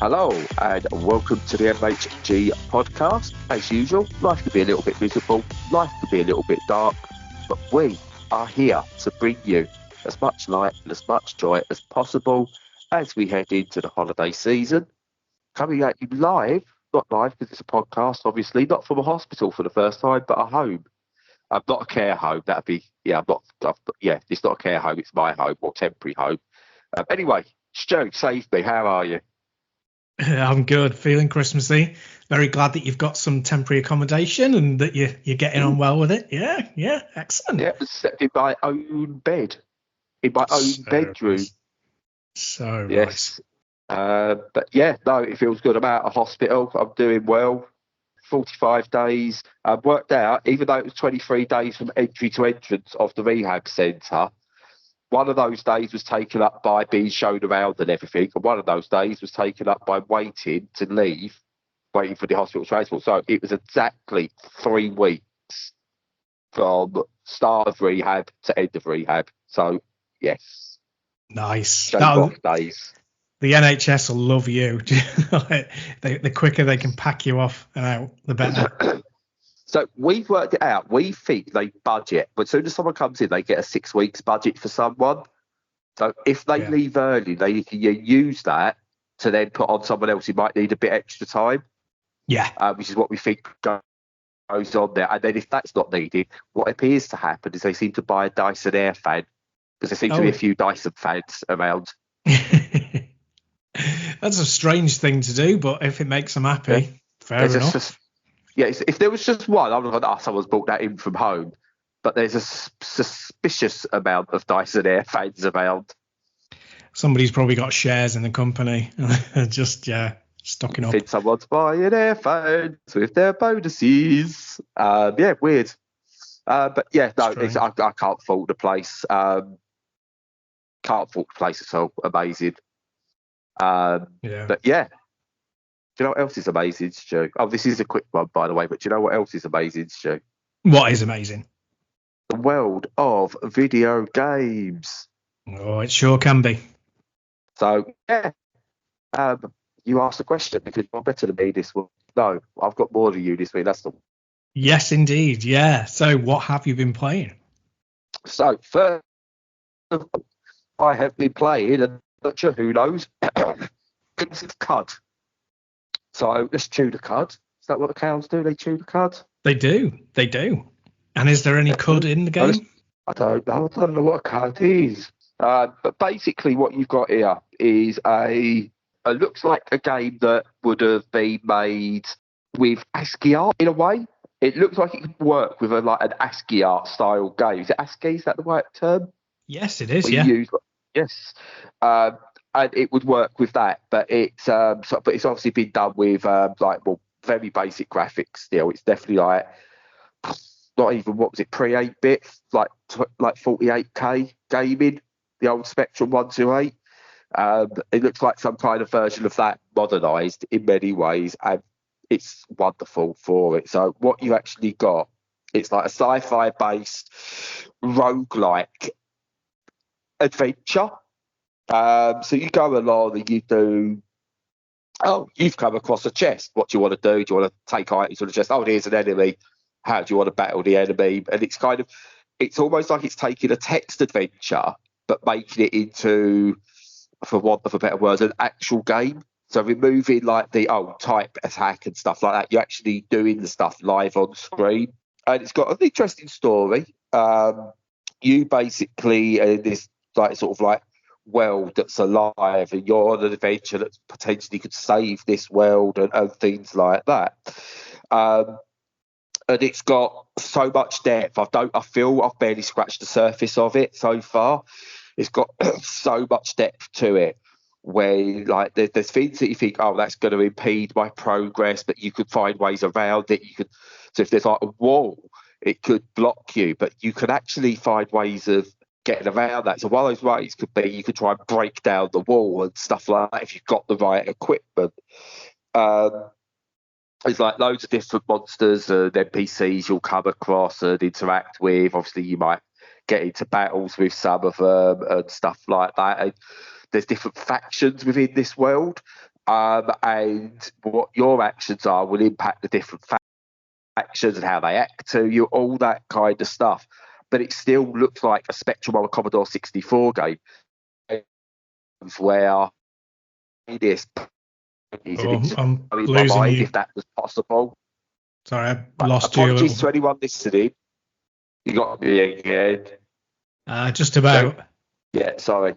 Hello and welcome to the MHG podcast. As usual, life could be a little bit miserable, life could be a little bit dark, but we are here to bring you as much light and as much joy as possible as we head into the holiday season. Coming at you live, not live because it's a podcast, obviously, not from a hospital for the first time, but a home. Not a care home, that'd be, it's not a care home, it's my home or temporary home. Anyway, Stu, save me, how are you? I'm good, feeling Christmassy. Very glad that you've got some temporary accommodation and that you're getting on well with it. Yeah, excellent. Yeah, slept in my own bed, in my own bedroom. So yes. But yeah, no, it feels good. I'm out of hospital. I'm doing well. 45 days. I've worked out, even though it was 23 days from entry to entrance of the rehab centre, one of those days was taken up by being shown around and everything, and one of those days was taken up by waiting to leave, waiting for the hospital transport. So it was exactly 3 weeks from start of rehab to end of rehab. So, yes. Nice. Days. The NHS will love you. The quicker they can pack you off and out, the better. So we've worked it out. We think they budget. But as soon as someone comes in, they get a 6 weeks budget for someone. So if they leave early, they can use that to then put on someone else who might need a bit extra time. Yeah. Which is what we think goes on there. And then if that's not needed, what appears to happen is they seem to buy a Dyson Air fan, because there seems to be a few Dyson fans around. That's a strange thing to do, but if it makes them happy, fair enough. If there was just one, I would have thought, someone's brought that in from home. But there's a suspicious amount of Dyson Air fans around. Somebody's probably got shares in the company. Just, stocking up. I think someone's buying air fans with their bonuses. Weird. But yeah, no, I can't fault the place. Can't fault the place at all. Amazing. But yeah. Do you know what else is amazing, Stu? Oh, this is a quick one, by the way, but do you know what else is amazing, Stu? What is amazing? The world of video games. Oh, it sure can be. So, yeah. You asked the question because you're better than me this week. No, I've got more than you this week. That's the. Yes, indeed. Yeah. So, what have you been playing? So, first, I have been playing, and not sure who knows, Caves of Qud. So let's chew the cud. Is that what the cows do? They chew the cud? They do. And is there any cud in the game? I don't know what a cud is. But basically what you've got here is it looks like a game that would have been made with ASCII art in a way. It looks like it could work with an ASCII art style game. Is it ASCII? Is that the right term? Yes, it is. Yes. And it would work with that, but it's obviously been done with very basic graphics still. It's definitely not even, what was it, pre 8-bit, like 48K gaming, the old Spectrum 128. It looks like some kind of version of that modernised in many ways, and it's wonderful for it. So what you actually got, it's like a sci-fi based roguelike adventure. So you go along and you do. Oh, you've come across a chest. What do you want to do? Do you want to take items from the chest? Oh, here's an enemy. How do you want to battle the enemy? And it's almost like it's taking a text adventure, but making it into, for want of a better word, an actual game. So removing the type attack and stuff like that, you're actually doing the stuff live on screen. And it's got an interesting story. You basically, in this world that's alive, and you're on an adventure that potentially could save this world and things like that. And it's got so much depth. I feel I've barely scratched the surface of it so far. It's got so much depth to it, where there's things that you think, oh, that's going to impede my progress, but you could find ways around it. So if there's a wall, it could block you, but you can actually find ways of getting around that. So one of those ways could be you could try and break down the wall and stuff like that if you've got the right equipment. There's loads of different monsters and NPCs you'll come across and interact with. Obviously, you might get into battles with some of them and stuff like that. And there's different factions within this world. and what your actions are will impact the different factions and how they act to you, all that kind of stuff. But it still looks like a Spectrum or a Commodore 64 game where this I'm in my losing mind you. if that was possible. Sorry, I But lost you a apologies little. to anyone listening. You got me again. Just about. Yeah, sorry.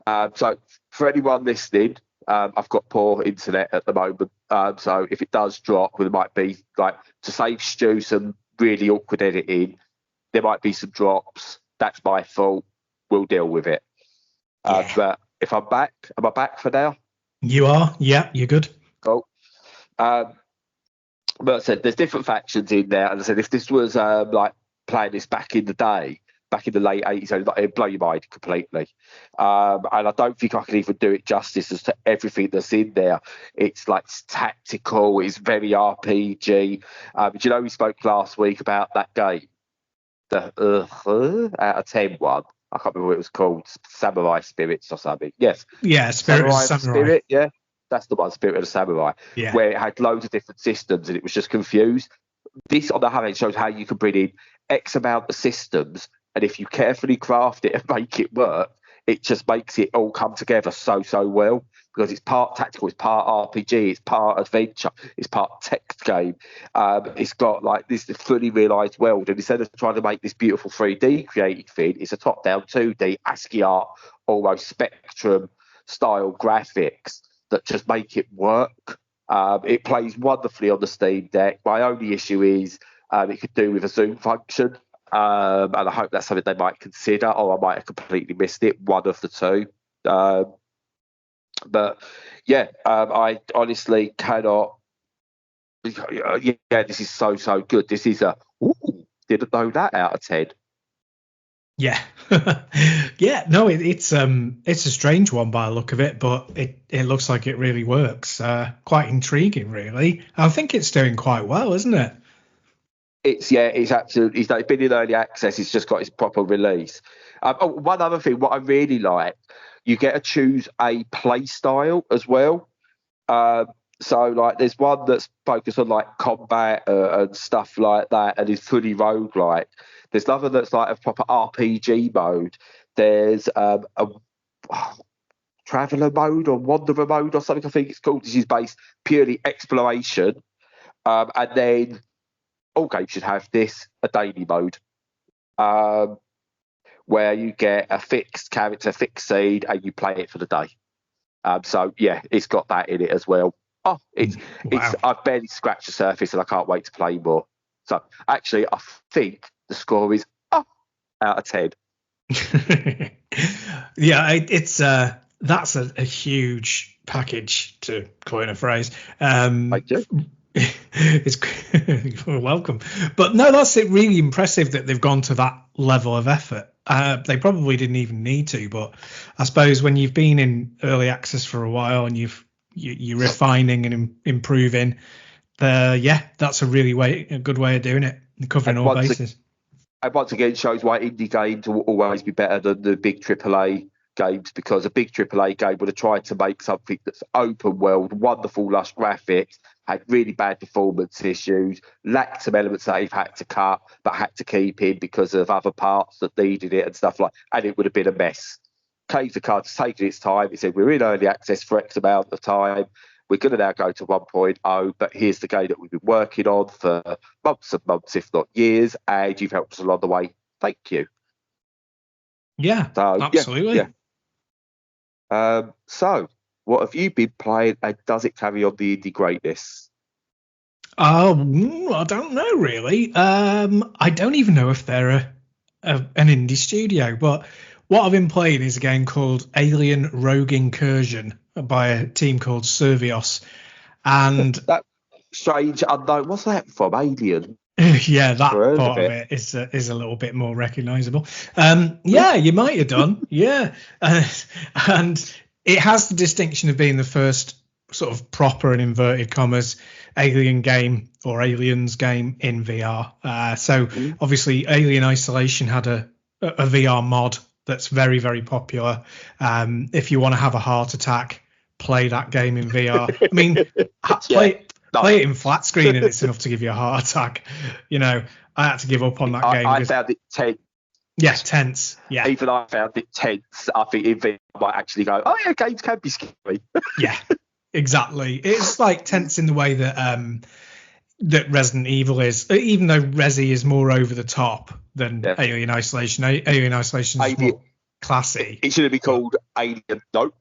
So for anyone listening, I've got poor internet at the moment. So if it does drop, well, it might be like to save Stu some really awkward editing. There might be some drops. That's my fault. We'll deal with it. Yeah. But if I'm back, am I back for now? You are? Yeah, you're good. Cool. But I said there's different factions in there, and I said if this was like playing this back in the day, back in the late 80s, it'd blow your mind completely. And I don't think I can even do it justice as to everything that's in there. It's like it's tactical, it's very RPG. Do you know we spoke last week about that game, the out of 10 one? I can't remember what it was called, Samurai Spirits or something. Yes. Yeah, Spirit of Samurai. Spirit, yeah. That's the one, Spirit of the Samurai, Yeah. where it had loads of different systems and it was just confused. This, on the other hand, shows how you can bring in X amount of systems, and if you carefully craft it and make it work, it just makes it all come together so well, because it's part tactical, it's part RPG, it's part adventure, it's part text game. It's got like this fully realised world, and instead of trying to make this beautiful 3D created thing, it's a top-down 2D ASCII art, almost Spectrum style graphics that just make it work. It plays wonderfully on the Steam Deck. My only issue is it could do with a zoom function, and I hope that's something they might consider, or I might have completely missed it, one of the two. But yeah, I honestly cannot. Yeah, this is so good. This is a didn't know that out of 10. Yeah. Yeah, no, it's a strange one by the look of it, but it looks like it really works. Quite intriguing, really. I think it's doing quite well, isn't it? It's absolutely. It's been in early access. It's just got its proper release. One other thing, what I really like, you get to choose a play style as well. So like, there's one that's focused on like combat and stuff like that, and is fully roguelike. There's another that's like a proper RPG mode. There's a traveller mode or wanderer mode or something, I think it's called. This is based purely exploration, and then all games should have this, a daily mode, where you get a fixed character, fixed seed, and you play it for the day. So yeah, it's got that in it as well. Oh, it's I've barely scratched the surface, and I can't wait to play more. So actually, I think the score is out of 10. Yeah, it's that's a huge package, to coin a phrase. Thank you. It's welcome, but no, that's it. Really impressive that they've gone to that level of effort. They probably didn't even need to, but I suppose when you've been in early access for a while and you're refining and improving, that's a good way of doing it, covering all bases. And once again, shows why indie games will always be better than the big AAA games, because a big AAA game would have tried to make something that's open world, wonderful, lush graphics, had really bad performance issues, lacked some elements that they've had to cut, but had to keep in because of other parts that needed it and stuff like, and it would have been a mess. Caves of Qud has taken its time. It said, we're in early access for X amount of time. We're going to now go to 1.0, but here's the game that we've been working on for months and months, if not years, and you've helped us along the way. Thank you. Yeah, so, absolutely. Yeah. So, what have you been playing, and does it carry on the indie greatness? I don't know, really. I don't even know if they're an indie studio, but what I've been playing is a game called Alien Rogue Incursion by a team called Survios. And that strange unknown, what's that from? Alien? Yeah, that part of it is a little bit more recognizable. Yeah, you might have done. Yeah. And it has the distinction of being the first sort of proper, in inverted commas, alien game or aliens game in VR. So obviously Alien Isolation had a VR mod that's very, very popular. If you want to have a heart attack play that game in VR. I mean, Yeah. play it in flat screen and it's enough to give you a heart attack. You know, I had to give up on that game. I found it tense. Yeah, tense. Yeah. Even I found it tense. I think in VR I might actually go, oh yeah, games can be scary. Yeah, exactly. It's like tense in the way that that Resident Evil is, even though Resi is more over the top than Alien Isolation. Alien Isolation is more classy. It should have been called Alien Nope.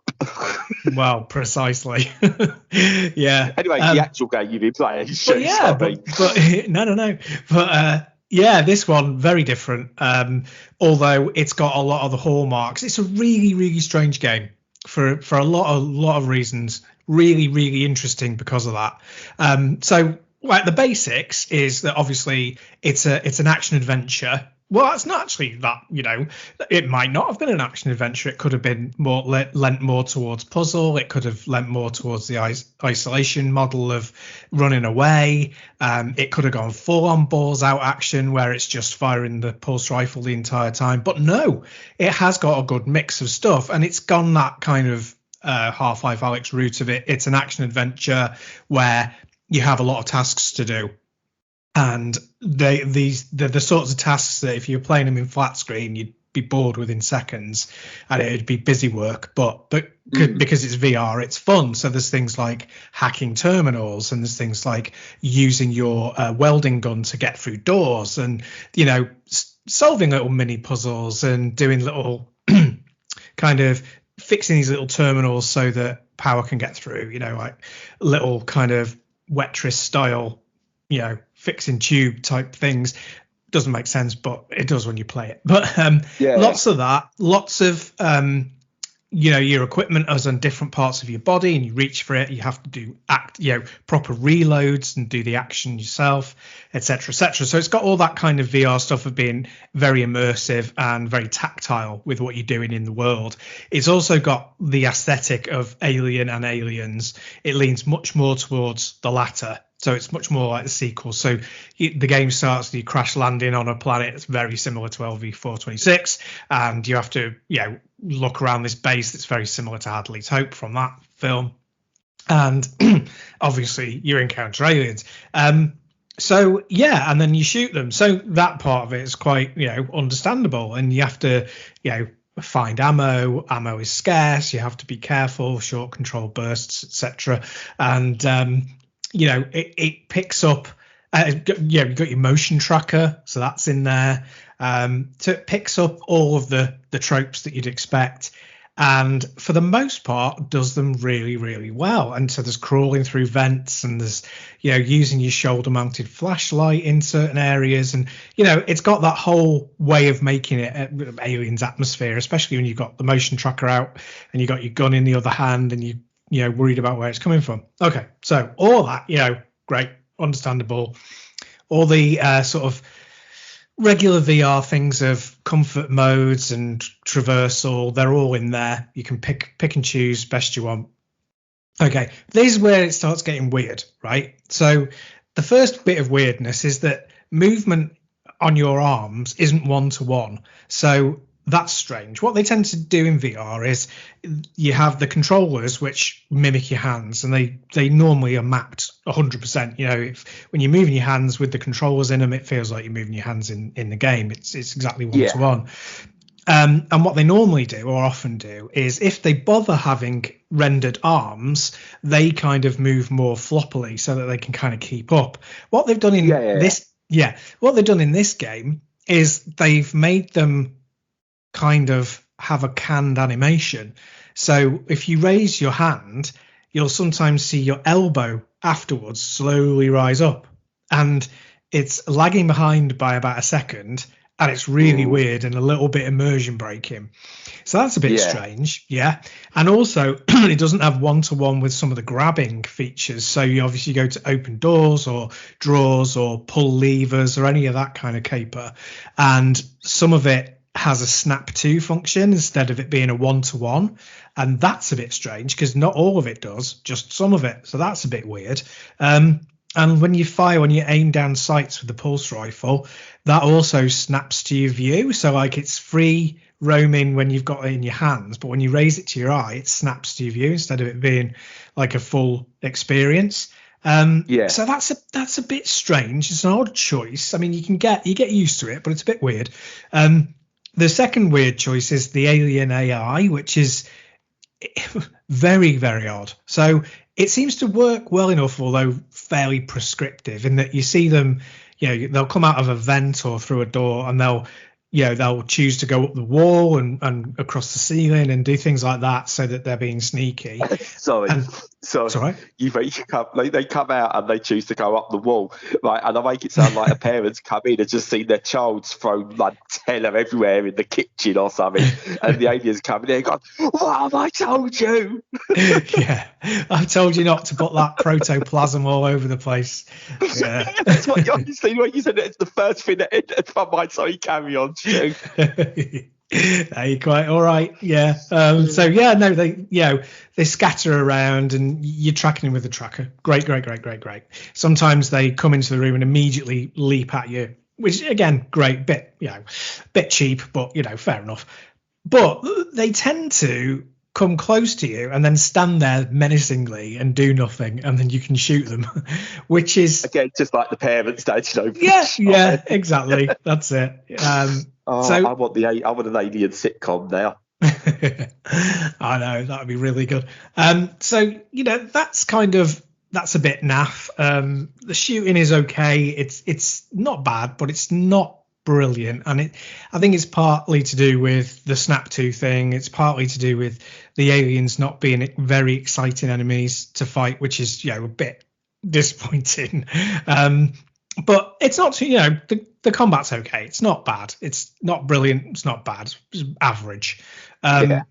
Well, precisely. Yeah. Anyway, the actual game you've been playing. But no. But yeah, this one very different. Although it's got a lot of the hallmarks. It's a really, really strange game for a lot of reasons. Really, really interesting because of that. So, like, the basics is that obviously it's an action adventure. Well, it's not actually that, you know, it might not have been an action adventure. It could have been more lent more towards puzzle. It could have lent more towards the isolation model of running away. It could have gone full on balls out action where it's just firing the pulse rifle the entire time. But no, it has got a good mix of stuff, and it's gone that kind of Half-Life Alyx route of it. It's an action adventure where you have a lot of tasks to do. And they're the sorts of tasks that if you're playing them in flat screen, you'd be bored within seconds, and it'd be busy work. But because it's VR, it's fun. So there's things like hacking terminals, and there's things like using your welding gun to get through doors, and, you know, solving little mini puzzles and doing little kind of fixing these little terminals so that power can get through. You know, like little kind of Wetris style, you know, fixing tube type things. Doesn't make sense, but it does when you play it. But lots of that, lots of you know, your equipment is on different parts of your body, and you reach for it. You have to do proper reloads and do the action yourself, etc., etc. So it's got all that kind of VR stuff of being very immersive and very tactile with what you're doing in the world. It's also got the aesthetic of Alien and Aliens. It leans much more towards the latter. So it's much more like the sequel. So the game starts with you crash landing on a planet that's very similar to LV-426, and you have to, you know, look around this base that's very similar to Hadley's Hope from that film. And obviously you encounter aliens. So yeah, and then you shoot them. So that part of it is quite, you know, understandable. And you have to, you know, find ammo. Ammo is scarce. You have to be careful, short control bursts, etc. And you know, it picks up, you've got your motion tracker, so that's in there. So it picks up all of the tropes that you'd expect, and for the most part does them really, really well. And so there's crawling through vents, and there's, you know, using your shoulder mounted flashlight in certain areas, and, you know, it's got that whole way of making it Aliens atmosphere, especially when you've got the motion tracker out and you got your gun in the other hand and you know, worried about where it's coming from. Okay, so all that, you know, great, understandable. All the sort of regular VR things of comfort modes and traversal, they're all in there. You can pick and choose best you want. Okay, this is where it starts getting weird, right? So the first bit of weirdness is that movement on your arms isn't one-to-one. So that's strange. What they tend to do in VR is you have the controllers which mimic your hands, and they normally are mapped 100%. You know, when you're moving your hands with the controllers in them, it feels like you're moving your hands in the game. It's exactly one-to-one. And what they normally do, or often do, is if they bother having rendered arms, they kind of move more floppily so that they can kind of keep up. What they've done in what they've done in this game is they've made them kind of have a canned animation. So if you raise your hand, you'll sometimes see your elbow afterwards slowly rise up, and it's lagging behind by about a second, and it's really weird and a little bit immersion breaking. So that's a bit strange. Yeah. And also it doesn't have one-to-one with some of the grabbing features. So you obviously go to open doors or drawers or pull levers or any of that kind of caper, and some of it has a snap to function instead of it being a one-to-one, and that's a bit strange because not all of it does, just some of it. So that's a bit weird. And when you aim down sights with the pulse rifle, that also snaps to your view. So like it's free roaming when you've got it in your hands, but when you raise it to your eye, it snaps to your view instead of it being like a full experience. So that's a bit strange. It's an odd choice. I mean, you get used to it, but it's a bit weird. The second weird choice is the alien AI, which is very, very odd. So it seems to work well enough, although fairly prescriptive, in that you see them, they'll come out of a vent or through a door, and they'll choose to go up the wall and across the ceiling and do things like that so that they're being sneaky. Sorry. Right. They come out and they choose to go up the wall, right? And I make it sound like a parent's come in and just seen their child's thrown like Nutella everywhere in the kitchen or something, and the aliens come in there and go, "What have I told you?" Yeah, I told you not to put that protoplasm all over the place. Yeah, that's what you said. It's the first thing that entered my mind. So you carry on, Stu. You're quite all right. Yeah. So yeah, no, they scatter around and you're tracking them with the tracker. Great. Sometimes they come into the room and immediately leap at you, which again, great. Bit cheap, but fair enough. But they tend to come close to you and then stand there menacingly and do nothing, and then you can shoot them, which is again just like the parents don't over. Yeah, exactly. That's it. I want an alien sitcom now. I know, that would be really good. So that's a bit naff. The shooting is okay. It's not bad, but it's not brilliant, and I think it's partly to do with the snap to thing. It's partly to do with the aliens not being very exciting enemies to fight, which is a bit disappointing. But it's not too, the combat's okay. It's not bad. It's not brilliant. It's not bad. It's average. But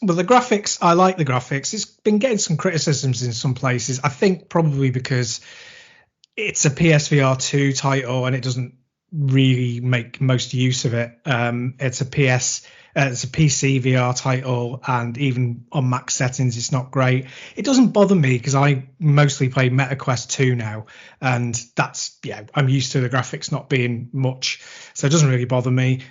the graphics, I like the graphics. It's been getting some criticisms in some places. I think probably because it's a PSVR 2 title and it doesn't really make most use of it. It's a PC VR title, and even on max settings it's not great. It doesn't bother me because I mostly play MetaQuest 2 now, and that's I'm used to the graphics not being much, so it doesn't really bother me.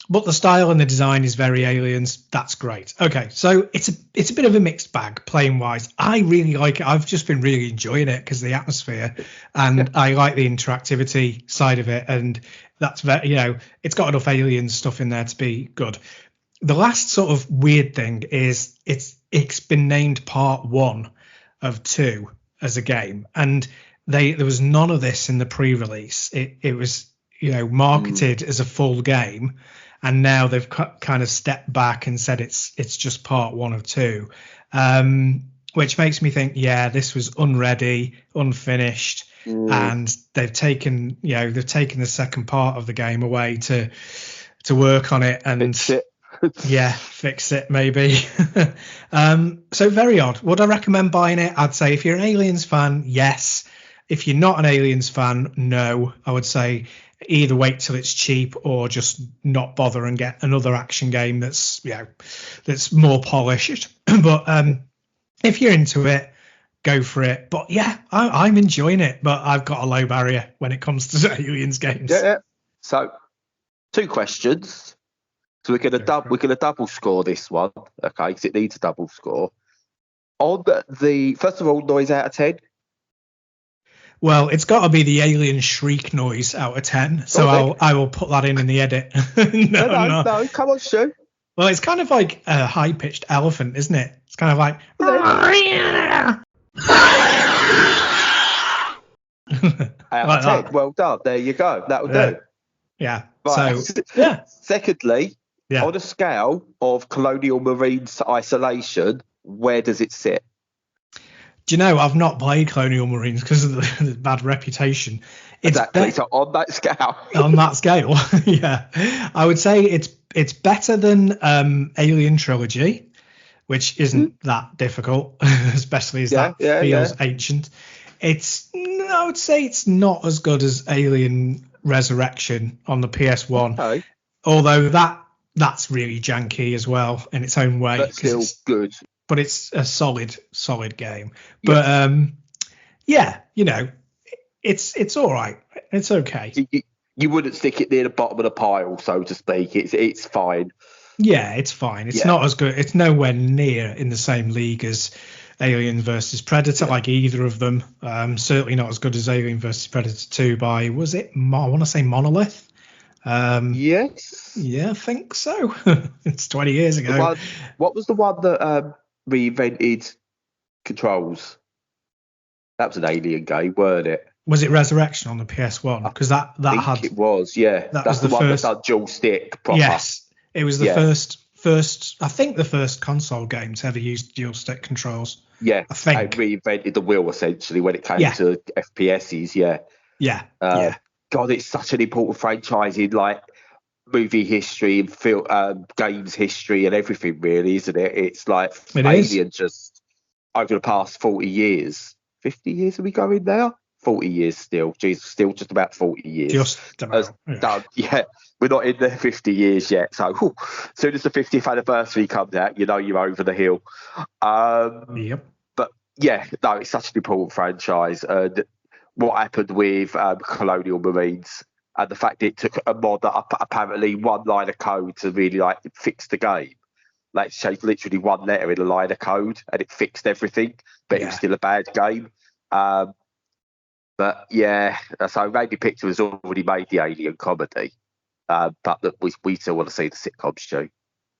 But the style and the design is very Aliens. That's great. Okay, so it's a bit of a mixed bag playing wise. I really like it. I've just been really enjoying it because of the atmosphere, and I like the interactivity side of it, and that's very, it's got enough Alien stuff in there to be good. The last sort of weird thing is it's been named part 1 of 2 as a game, and there was none of this in the pre-release. It was marketed as a full game. And now they've kind of stepped back and said it's just part 1 of 2, which makes me think, this was unready, unfinished, and they've taken the second part of the game away to work on it and fix it maybe. So very odd. Would I recommend buying it? I'd say if you're an Aliens fan, yes. If you're not an Aliens fan, no. I would say either wait till it's cheap or just not bother and get another action game that's more polished. But if you're into it, go for it. But I'm enjoying it, but I've got a low barrier when it comes to Aliens games. Yeah. So 2 questions. So we're gonna double score this one, okay? Because it needs a double score. On the first of all, noise out of 10. Well, it's got to be the alien shriek noise out of 10. So I will put that in the edit. No. Come on, Stu. Well, it's kind of like a high-pitched elephant, isn't it? It's kind of like. Out of 10. Well done. There you go. That'll do. Yeah. Right. So, yeah. Secondly, on a scale of Colonial Marines to Isolation, where does it sit? Do you know, I've not played Colonial Marines because of the bad reputation. Exactly. So on that scale. On that scale, I would say it's better than Alien Trilogy, which isn't that difficult, especially as that feels ancient. I would say it's not as good as Alien Resurrection on the PS1, okay. Although that's really janky as well in its own way. That's still good. But it's a solid game. But it's all right. It's okay. You wouldn't stick it near the bottom of the pile, so to speak. It's fine. Yeah, it's fine. It's not as good. It's nowhere near in the same league as Alien versus Predator, like either of them. Certainly not as good as Alien versus Predator 2 by, was it? I want to say Monolith. Yes. Yeah, I think so. It's 20 years ago. What was the one that reinvented controls? That was an Alien game, weren't it? Was it Resurrection on the PS1? Because that I had. think it was, yeah. That's the one first, that done dual stick proper. Yes, it was the first. I think the first console game to ever use dual stick controls. Yeah, I think. and reinvented the wheel essentially when it came to FPSs. Yeah. God, it's such an important franchise in like movie history and film, games history and everything, really, isn't it? It's like Alien just over the past 40 years. 50 years are we going now? 40 years still. Jesus, still just about 40 years. Just about. Yeah, we're not in the 50 years yet. So as soon as the 50th anniversary comes out, you know you're over the hill. Yep. But yeah, no, it's such an important franchise. What happened with Colonial Marines and the fact it took a mod that apparently one line of code to really like fix the game. Like changed literally one letter in a line of code and it fixed everything, but it was still a bad game. But yeah, so Randy Picture has already made the Alien comedy, but we still want to see the sitcom show.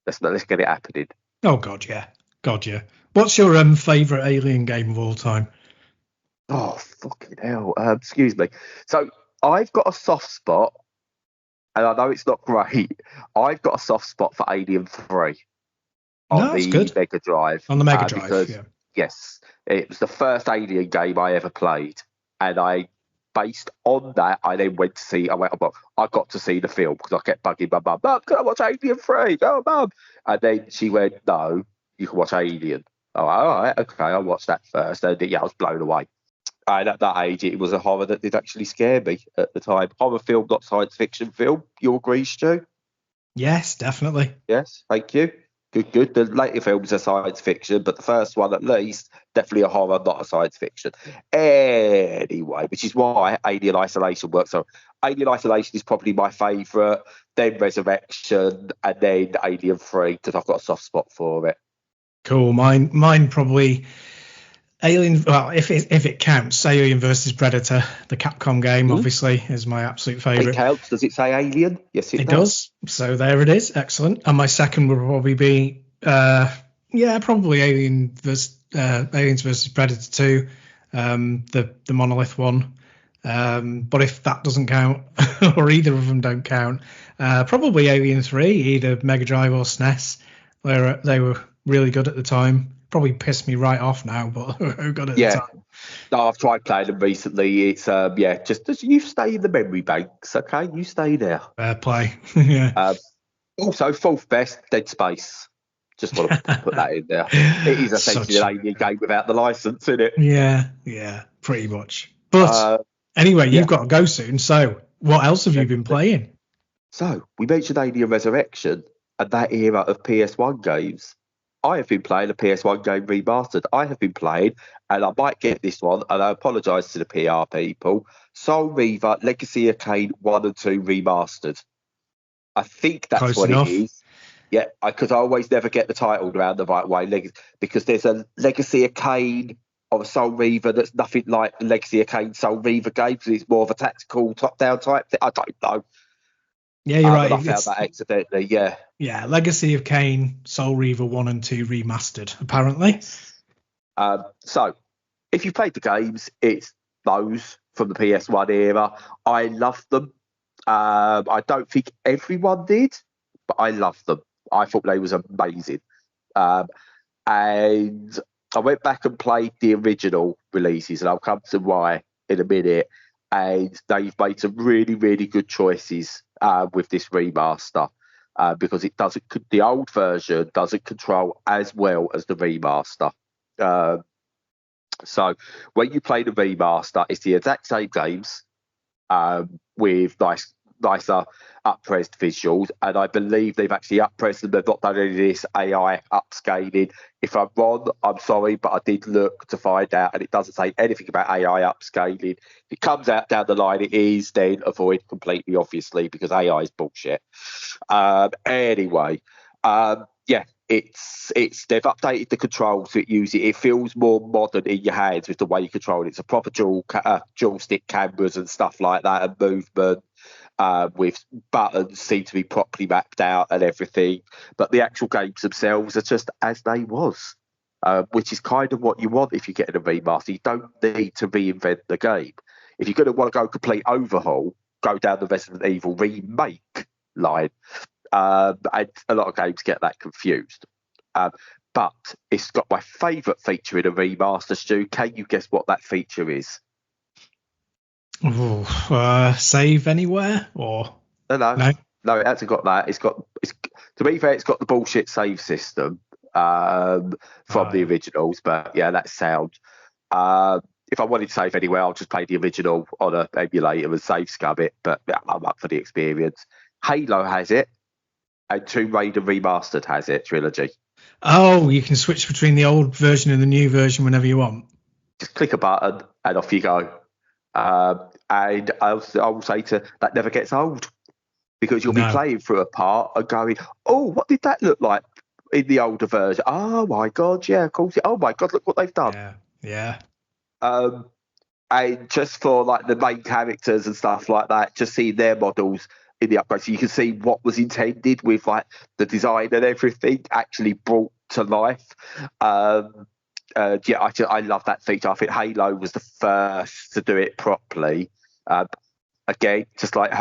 Let's get it happening. Oh God, yeah. What's your favourite Alien game of all time? Oh fucking hell! Excuse me. So I've got a soft spot, and I know it's not great. I've got a soft spot for Alien 3 on the Mega Drive. On the Mega Drive, because, yes, it was the first Alien game I ever played, and based on that, I then went to see. I got to see the film because I kept bugging my mum. Mum, can I watch Alien 3? Oh, Mum! And then she went, no, you can watch Alien. Oh, all right, okay, I'll watch that first. And I was blown away. And at that age, it was a horror that did actually scare me at the time. Horror film, not science fiction film. You agree, Stu? Yes, definitely. Yes, thank you. Good. The later films are science fiction, but the first one, at least, definitely a horror, not a science fiction. Anyway, which is why Alien Isolation works. So Alien Isolation is probably my favourite, then Resurrection, and then Alien 3, because I've got a soft spot for it. Cool. Mine probably Alien. Well, if it counts, Alien versus Predator, the Capcom game, obviously, is my absolute favourite. It counts. Does it say Alien? Yes, it does. So there it is. Excellent. And my second would probably be, probably Aliens versus Predator 2, the Monolith one. But if that doesn't count, or either of them don't count, probably Alien 3, either Mega Drive or SNES, where they were really good at the time. Probably pissed me right off now, but who got it at the time? No, I've tried playing them recently. It's just you stay in the memory banks, okay? You stay there. Fair play. Yeah. Also, fourth best, Dead Space. Just want to put that in there. It is essentially an Alien game without the license, isn't it? Yeah, pretty much. But anyway, you've got to go soon. So what else have you been playing? So we mentioned Alien Resurrection and that era of PS1 games. I have been playing a PS1 game remastered. I have been playing, and I might get this one, and I apologise to the PR people, Soul Reaver Legacy of Kain 1 and 2 remastered. I think that's Close what enough. It is. Yeah, because I always never get the title around the right way, because there's a Legacy of Kain of a Soul Reaver that's nothing like the Legacy of Kain Soul Reaver game, because it's more of a tactical top-down type thing. I don't know. Yeah, you're right. I found that accidentally, yeah. Yeah, Legacy of Kain, Soul Reaver 1 and 2 remastered, apparently. So, if you played the games, it's those from the PS1 era. I love them. I don't think everyone did, but I loved them. I thought they was amazing. And I went back and played the original releases, and I'll come to why in a minute. And they've made some really, really good choices with this remaster, because the old version doesn't control as well as the remaster. So when you play the remaster, it's the exact same games with nicer up-res visuals, and I believe they've actually up-res them. They've not done any of this AI upscaling. If I'm wrong, I'm sorry, but I did look to find out, and it doesn't say anything about AI upscaling. If it comes out down the line, it is, then avoid completely, obviously, because AI is bullshit. Anyway, Yeah, it's they've updated the controls so it feels more modern in your hands with the way you control it. It's a proper dual stick cameras and stuff like that, and movement with buttons seem to be properly mapped out and everything. But the actual games themselves are just as they was, which is kind of what you want if you're getting a remaster. You don't need to reinvent the game. If you're going to want to go complete overhaul, go down the Resident Evil remake line. And a lot of games get that confused. But it's got my favourite feature in a remaster, Stu. Can you guess what that feature is? Ooh, save anywhere or No, it hasn't got that. To be fair, it's got the bullshit save system from the originals, but yeah, that's sound. If I wanted to save anywhere, I'll just play the original on an emulator and save scum it, but yeah, I'm up for the experience. Halo has it, and Tomb Raider Remastered has it, trilogy. Oh, you can switch between the old version and the new version whenever you want. Just click a button and off you go. And I will say that never gets old, because you'll be playing through a part and going, oh, what did that look like in the older version? Oh my God, yeah, of course. Oh my God, look what they've done. Yeah. And just for like the main characters and stuff like that, just seeing their models in the upgrade, so you can see what was intended with like the design and everything actually brought to life. I love that feature. I think Halo was the first to do it properly. Again, just like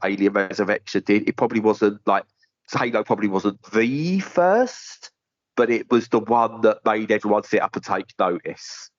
Alien Resurrection did. It probably wasn't like Halo probably wasn't the first, but it was the one that made everyone sit up and take notice.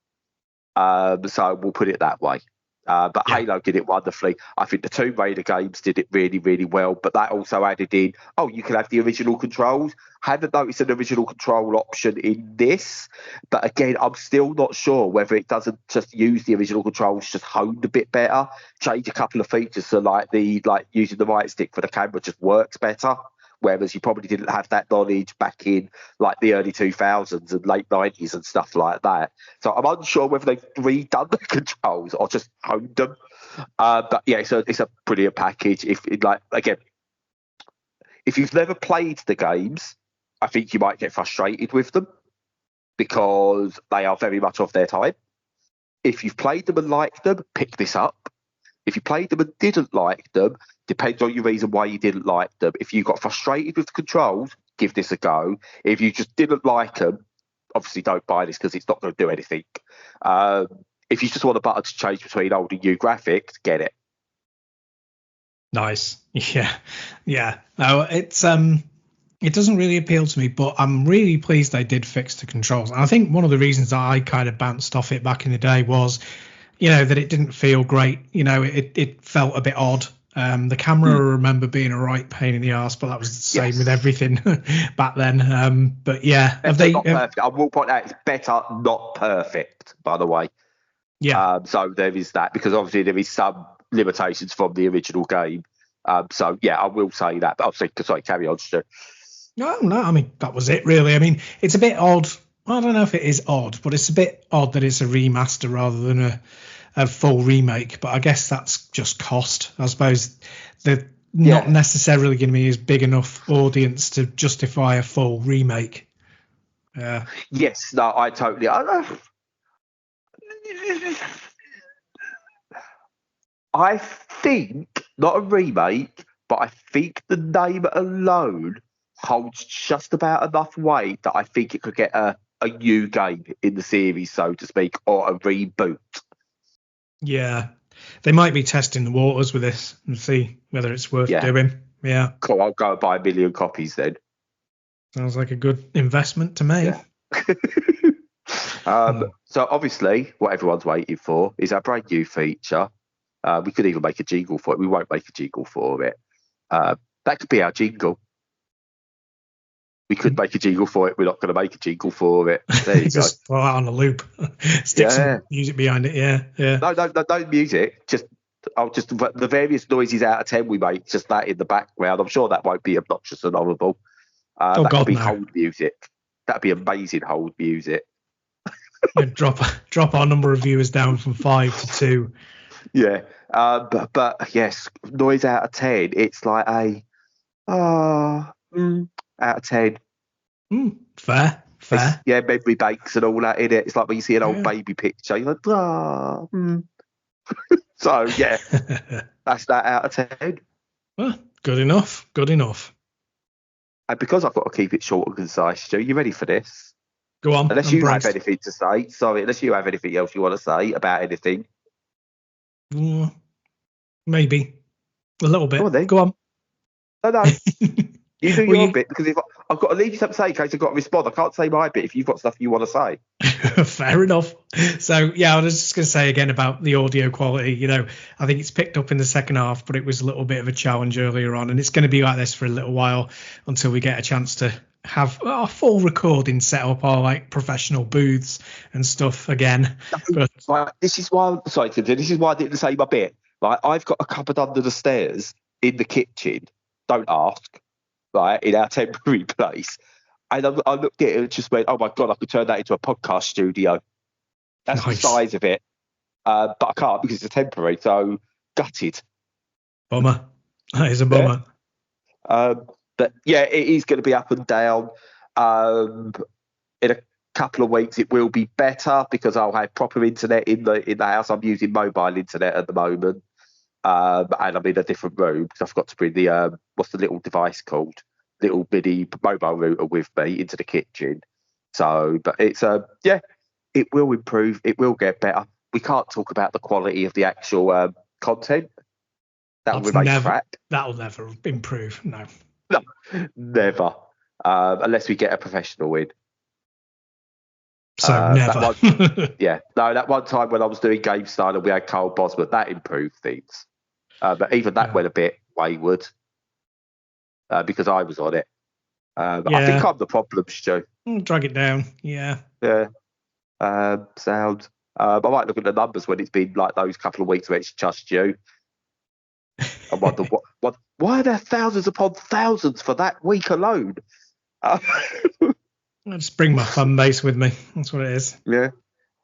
So we'll put it that way. But Halo did it wonderfully. I think the Tomb Raider games did it really, really well. But that also added in, you can have the original controls. I haven't noticed an original control option in this. But again, I'm still not sure whether it doesn't just use the original controls, just honed a bit better, change a couple of features so like using the right stick for the camera just works better. Whereas you probably didn't have that knowledge back in like the early 2000s and late 90s and stuff like that. So I'm unsure whether they've redone the controls or just honed them. But yeah, it's a brilliant package. If you've never played the games, I think you might get frustrated with them because they are very much of their time. If you've played them and liked them, pick this up. If you played them and didn't like them, depends on your reason why you didn't like them. If you got frustrated with the controls, give this a go. If you just didn't like them, obviously don't buy this because it's not going to do anything. If you just want a button to change between old and new graphics, get it. Nice. Yeah. No, it's it doesn't really appeal to me, but I'm really pleased they did fix the controls. And I think one of the reasons that I kind of bounced off it back in the day was, that it didn't feel great. It felt a bit odd. The camera, I remember being a right pain in the arse, but that was the same with everything back then. But yeah, not perfect. I will point out it's better, not perfect, by the way. Yeah. So there is that, because obviously there is some limitations from the original game. So yeah, I will say that. But obviously, sorry, carry on, Stu. No. I mean, that was it, really. I mean, it's a bit odd. I don't know if it is odd, but it's a bit odd that it's a remaster rather than a full remake. But I guess that's just cost. I suppose they're not necessarily going to be as big enough audience to justify a full remake. Yeah. Yes. No, I don't know. I think not a remake, but I think the name alone holds just about enough weight that I think it could get a new game in the series, so to speak, or a reboot. Yeah, they might be testing the waters with this and see whether it's worth doing. Yeah. Cool, I'll go and buy 1 million copies then. Sounds like a good investment to me. Yeah. So obviously, what everyone's waiting for is our brand new feature. We could even make a jingle for it. We won't make a jingle for it. That could be our jingle. We could make a jingle for it. We're not going to make a jingle for it. There you just go. Throw it on a loop. Stick some music behind it. Yeah. No music. Just the various noises out of 10 we make. Just that in the background. I'm sure that won't be obnoxious and horrible. That could be hold music. That'd be amazing hold music. Drop our number of viewers down from 5 to 2. Yeah. But yes, noise out of 10. It's like a out of 10. Fair. Yeah, memory banks and all that in it. It's like when you see an old baby picture, you're like, So, yeah, that's that out of 10. Well, good enough. And because I've got to keep it short and concise, Stu, you ready for this? Go on. Unless you have anything to say. Sorry, unless you have anything else you want to say about anything. Maybe. A little bit. Go on, then. Go on. No. You do your bit, because if I've got to leave you something to say in case I've got to respond. I can't say my bit if you've got stuff you want to say. Fair enough. So, yeah, I was just going to say again about the audio quality. You know, I think it's picked up in the second half, but it was a little bit of a challenge earlier on. And it's going to be like this for a little while until we get a chance to have our full recording set up, our like professional booths and stuff again. But this is why I didn't say my bit. Like, I've got a cupboard under the stairs in the kitchen. Don't ask. Right, in our temporary place. And I looked at it and just went, oh my God, I could turn that into a podcast studio. That's nice. The size of it. But I can't because it's temporary, so gutted. Bummer. That is a bummer. But yeah, it is going to be up and down. In a couple of weeks, it will be better because I'll have proper internet in the house. I'm using mobile internet at the moment. And I'm in a different room because I've got to bring the what's the little device called? Little mini mobile router with me into the kitchen. So, but it's it will improve. It will get better. We can't talk about the quality of the actual content. That'll remain crap. That'll never improve. No, never. Unless we get a professional in. So never. That one time when I was doing game style and we had Cole Bosman, that improved things. But even that went a bit wayward because I was on it. I think I'm the problem, Stu. Drag it down. Yeah. Sound. I might look at the numbers when it's been like those couple of weeks where it's just you. I wonder why are there thousands upon thousands for that week alone? I just bring my fan base with me. That's what it is.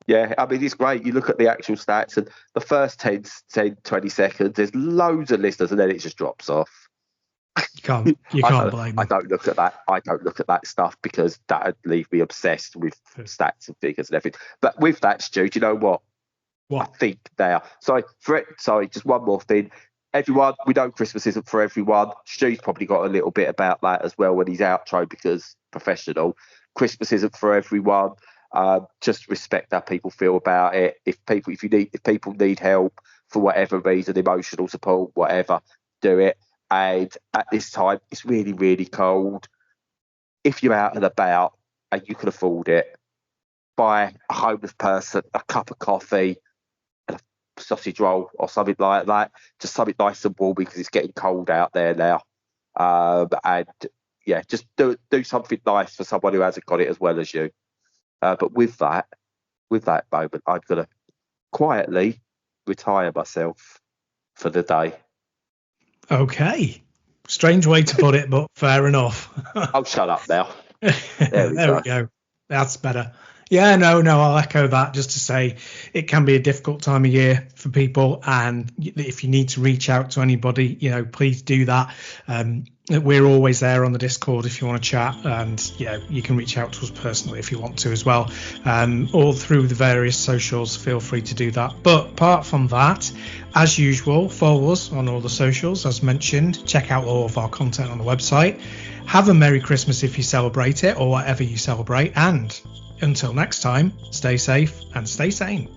Yeah, I mean, it's great. You look at the actual stats and the first 10, 20 seconds, there's loads of listeners and then it just drops off. You can't blame them. I don't look at that. I don't look at that stuff because that would leave me obsessed with stats and figures and everything. But with that, Stu, do you know what? I think they are. Sorry, just one more thing. Everyone, we know Christmas isn't for everyone. Stu's probably got a little bit about that as well when he's outro because professional. Christmas isn't for everyone. Just respect how people feel about it. If people need help for whatever reason, emotional support, whatever, do it. And at this time, it's really, really cold. If you're out and about and you can afford it, buy a homeless person a cup of coffee and a sausage roll or something like that. Just something nice and warm because it's getting cold out there now. And yeah, just do something nice for someone who hasn't got it as well as you. But with that moment, I'm going to quietly retire myself for the day. Okay. Strange way to put it, but fair enough. I'll shut up now. There we go. That's better. Yeah, no, I'll echo that just to say it can be a difficult time of year for people. And if you need to reach out to anybody, please do that. We're always there on the Discord if you want to chat. And, you can reach out to us personally if you want to as well. All through the various socials, feel free to do that. But apart from that, as usual, follow us on all the socials, as mentioned. Check out all of our content on the website. Have a Merry Christmas if you celebrate it or whatever you celebrate. And until next time, stay safe and stay sane.